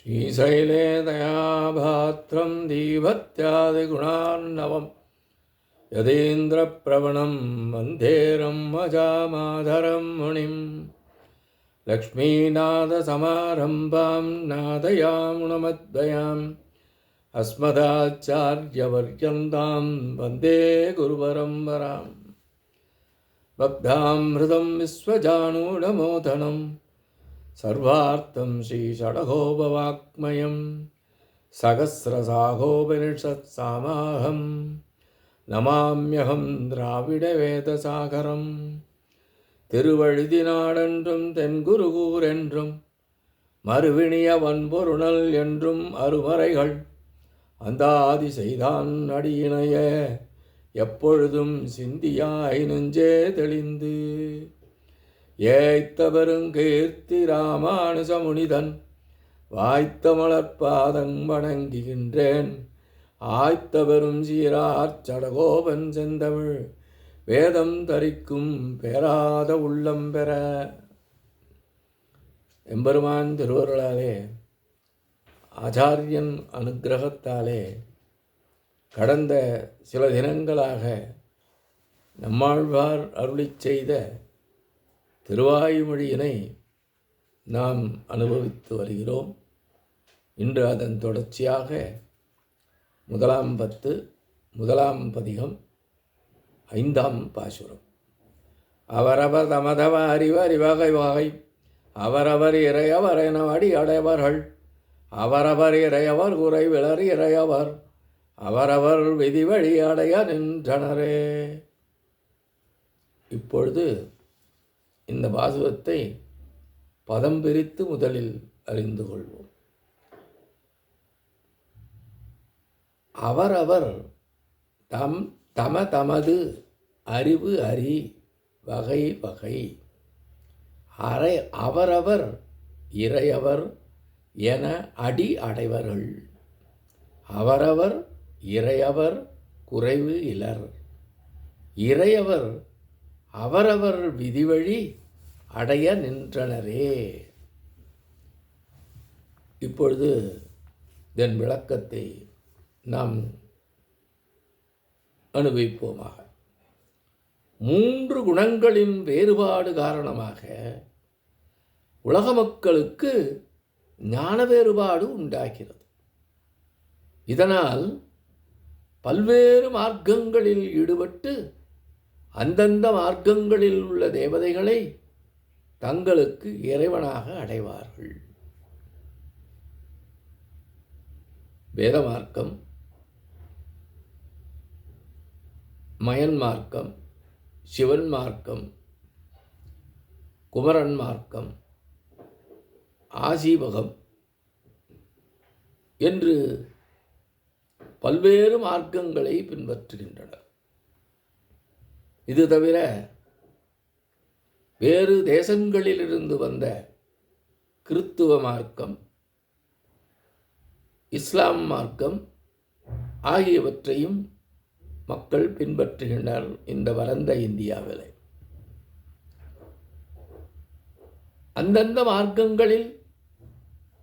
श्रीशैले दयाभात्रं दीभत्यादिगुणार्णवं यदेन्द्रप्रवणं वन्देरं मजामाधरं मुनिं लक्ष्मीनाथसमारम्भां नादयामुनमद्वयाम् अस्मदाचार्यपर्यन्तां वन्दे गुरुपरम्पराम् बद्धामृतं विश्वजानूढमोदनं सर्वार्थं श्रीषडगोपवाङ्मयं सहस्रशाखोपनिषत्सामाहं नमाम्यहं द्राविडवेदसागरं திருவழுதினாடென்றும் தென்குருகூர் என்றும் மறுவினிய வன்பொருணல் என்றும் அருமறைகள் அந்தாதி செய்தான் அடியினைய எப்பொழுதும் சிந்தியாய் நெஞ்சே தெளிந்து ஏய்த்த பெருங்கீர்த்தி ராமானுஜமுனிதன் வாய்த்த மலர்பாதங் வணங்குகின்றேன் ஆய்த்த பெரும் சீரார் சடகோபன் செந்தமிழ் வேதம் தரிக்கும் பேராத உள்ளம் பெற. எம்பெருமான் திருவருளாலே ஆச்சாரியன் அனுக்கிரகத்தாலே கடந்த சில தினங்களாக நம்மாழ்வார் அருளிச் செய்த திருவாய்மொழியினை நாம் அனுபவித்து வருகிறோம். இன்று அதன் தொடர்ச்சியாக முதலாம் பத்து, முதலாம் பதிகம், ஐந்தாம் பாசுரம். அவரவர் தமதவ அறிவு அறிவகை வகை அவரவர் இறையவர் என அடி அடைவர்கள் அவரவர் இறையவர் குறை விளர் இறையவர் அவரவர் விதி வழி அடைய நின்றனரே. இப்பொழுது இந்த பாசுரத்தை பதம் பிரித்து முதலில் அறிந்து கொள்வோம். அவரவர் தமது அறிவு அறி வகை வகை அவரவர் இறையவர் என அடி அடைவர்கள் அவரவர் இறையவர் குறைவு இலர் இறையவர் அவரவர் விதிவழி அடைய நின்றனரே. இப்பொழுது இதன் விளக்கத்தை நாம் அனுபவிப்போமாக. 3 குணங்களின் வேறுபாடு காரணமாக உலக மக்களுக்கு ஞான வேறுபாடு உண்டாகிறது. இதனால் பல்வேறு மார்க்கங்களில் ஈடுபட்டு அந்தந்த மார்க்கங்களில் உள்ள தேவதைகளை தங்களுக்கு இறைவனாக அடைவார்கள். வேத மார்க்கம், மயன் மார்க்கம், சிவன் மார்க்கம், குமரன் மார்க்கம், ஆசீவகம் என்று பல்வேறு மார்க்கங்களை பின்பற்றுகின்றனர். இது தவிர வேறு தேசங்களிலிருந்து வந்த கிறித்துவ மார்க்கம், இஸ்லாம் மார்க்கம் ஆகியவற்றையும் மக்கள் பின்பற்றுகின்றனர். இந்த வளர்ந்த இந்தியாவிலே அந்தந்த மார்க்கங்களில்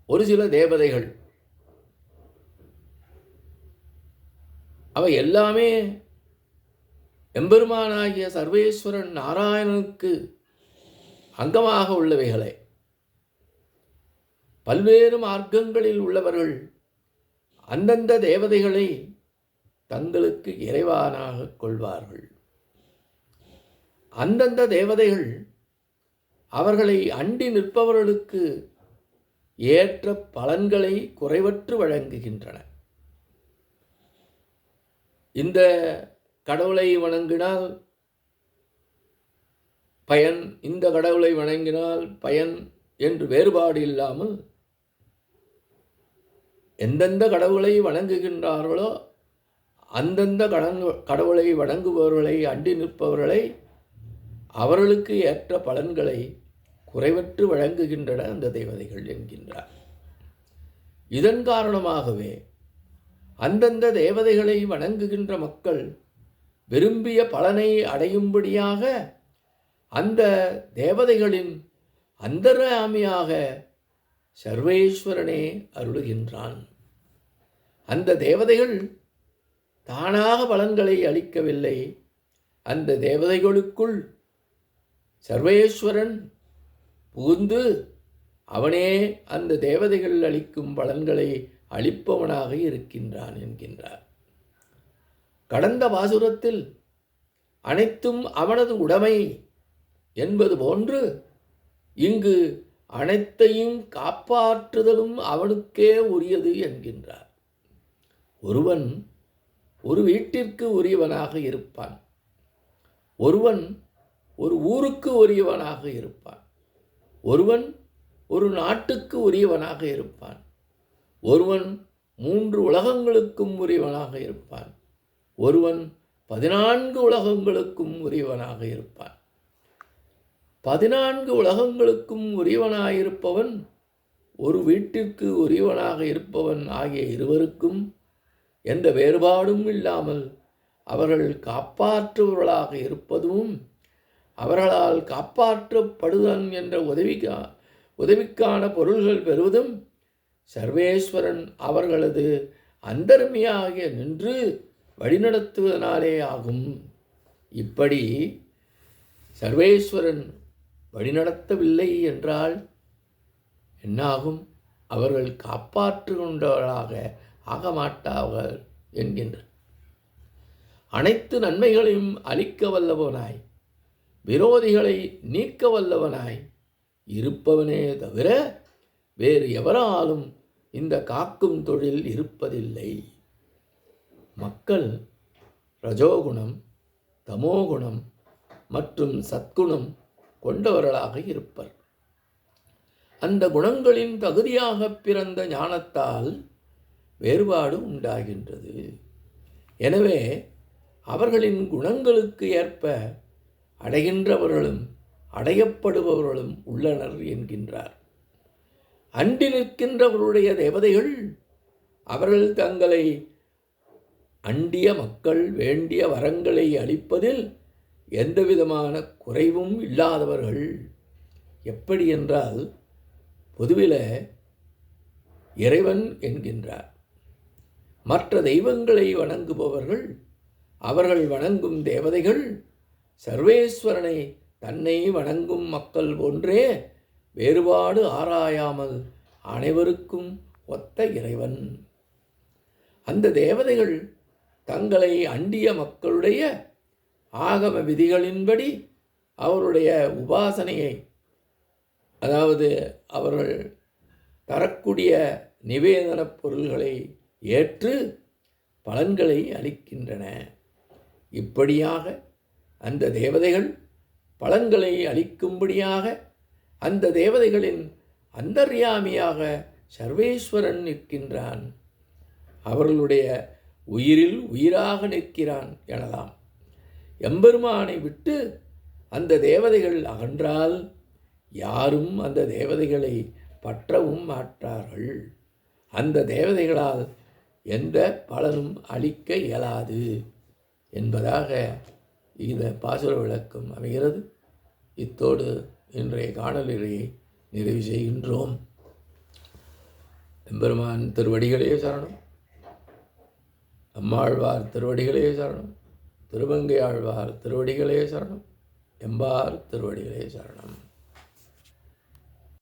ஒரு சில தேவதைகள், அவை எல்லாமே எம்பெருமானாகிய சர்வேஸ்வரன் நாராயணனுக்கு அங்கமாக உள்ளவைகளே. பல்வேறு மார்க்கங்களில் உள்ளவர்கள் அந்தந்த தேவதைகளை தங்களுக்கு இறைவனாக கொள்வார்கள். அந்தந்த தேவதைகள் அவர்களை அண்டி நிற்பவர்களுக்கு ஏற்ற பலன்களை குறைவற்று வழங்குகின்றன. இந்த கடவுளை வணங்கினால் பயன், இந்த கடவுளை வணங்கினால் பயன் என்று வேறுபாடு இல்லாமல் எந்தெந்த கடவுளை வணங்குகின்றார்களோ அந்தந்த கடவுளை வணங்குபவர்களை அண்டி நிற்பவர்களை அவர்களுக்கு ஏற்ற பலன்களை குறைவற்று வழங்குகின்றன அந்த தேவதைகள் என்கின்றார். இதன் காரணமாகவே அந்தந்த தேவதைகளை வணங்குகின்ற மக்கள் விரும்பிய பலனை அடையும்படியாக அந்த தேவதைகளின் அந்தர்யாமியாக சர்வேஸ்வரனே அருளுகின்றான். அந்த தேவதைகள் தானாக பலன்களை அளிக்கவில்லை. அந்த தேவதைகளுக்குள் சர்வேஸ்வரன் புகுந்து அவனே அந்த தேவதைகள் அளிக்கும் பலன்களை அளிப்பவனாக இருக்கின்றான் என்கின்றார். கடந்த பாசுரத்தில் அனைத்தும் அவனது உடைமை என்பது போன்று இங்கு அனைத்தையும் காப்பாற்றுதலும் அவனுக்கே உரியது என்கின்றார். ஒருவன் ஒரு வீட்டிற்கு உரியவனாக இருப்பான். ஒருவன் ஒரு ஊருக்கு உரியவனாக இருப்பான். ஒருவன் ஒரு நாட்டுக்கு உரியவனாக இருப்பான். ஒருவன் 3 உலகங்களுக்கும் உரியவனாக இருப்பான். ஒருவன் 14 உலகங்களுக்கும் உரியவனாக இருப்பான். 14 உலகங்களுக்கும் உரியவனாயிருப்பவன் ஒரு வீட்டிற்கு உரியவனாக இருப்பவன் ஆகிய இருவருக்கும் எந்த வேறுபாடும் இல்லாமல் அவர்கள் காப்பாற்றுபவர்களாக இருப்பதும் அவர்களால் காப்பாற்றப்படுதன் என்ற உதவிக்கான பொருள்கள் பெறுவதும் சர்வேஸ்வரன் அவர்களது அந்தர்மியாக நின்று வழிநடத்துவதனாலே ஆகும். இப்படி சர்வேஸ்வரன் வழிநடத்தவில்லை என்றால் என்னாகும்? அவர்கள் காப்பாற்றுகின்றவர்களாக ஆகமாட்டார்கள் என்கின்ற அனைத்து நன்மைகளையும் அளிக்க வல்லவனாய் விரோதிகளை நீக்க வல்லவனாய் இருப்பவனே தவிர வேறு எவராலும் இந்த காக்கும் தொழில் இருப்பதில்லை. மக்கள் ரஜோகுணம், தமோகுணம் மற்றும் சத்குணம் கொண்டவர்களாக இருப்பர். அந்த குணங்களின் தகுதியாக பிறந்த ஞானத்தால் வேறுபாடு உண்டாகின்றது. எனவே அவர்களின் குணங்களுக்கு ஏற்ப அடைகின்றவர்களும் அடையப்படுபவர்களும் உள்ளனர் என்கின்றார். அண்டி நிற்கின்றவருடைய தேவதைகள் அவர்கள் தங்களை அண்டிய மக்கள் வேண்டிய வரங்களை அளிப்பதில் எந்தவிதமான குறைவும் இல்லாதவர்கள். எப்படி என்றால், பொதுவில் இறைவன் என்கின்றார். மற்ற தெய்வங்களை வணங்குபவர்கள் அவர்கள் வணங்கும் தேவதைகள் சர்வேஸ்வரனை தன்னை வணங்கும் மக்கள் போன்றே வேறுபாடு ஆராயாமல் அனைவருக்கும் ஒத்த இறைவன். அந்த தேவதைகள் தங்களை அண்டிய மக்களுடைய ஆகம விதிகளின்படி அவருடைய உபாசனையை, அதாவது அவர்கள் தரக்கூடிய நிவேதனப் பொருள்களை ஏற்று பலன்களை அளிக்கின்றன. இப்படியாக அந்த தேவதைகள் பலன்களை அளிக்கும்படியாக அந்த தேவதைகளின் அந்தர்யாமியாக சர்வேஸ்வரன் நிற்கின்றான். அவர்களுடைய உயிரில் உயிராக நிற்கிறான் எனலாம். எம்பெருமானை விட்டு அந்த தேவதைகள் அகன்றால் யாரும் அந்த தேவதைகளை பற்றவும் மாட்டார்கள். அந்த தேவதைகளால் எந்த பலனும் அளிக்க இயலாது என்பதாக இந்த பாசுர விளக்கம் அமைகிறது. இத்தோடு இன்றைய காணொலியை நிறைவு செய்கின்றோம். எம்பெருமான் திருவடிகளே சரணம். அம்மாழ்வார் திருவடிகளே சரணம். திருமங்கை ஆழ்வார் திருவடிகளே சரணம். எம்பார் திருவடிகளே சரணம்.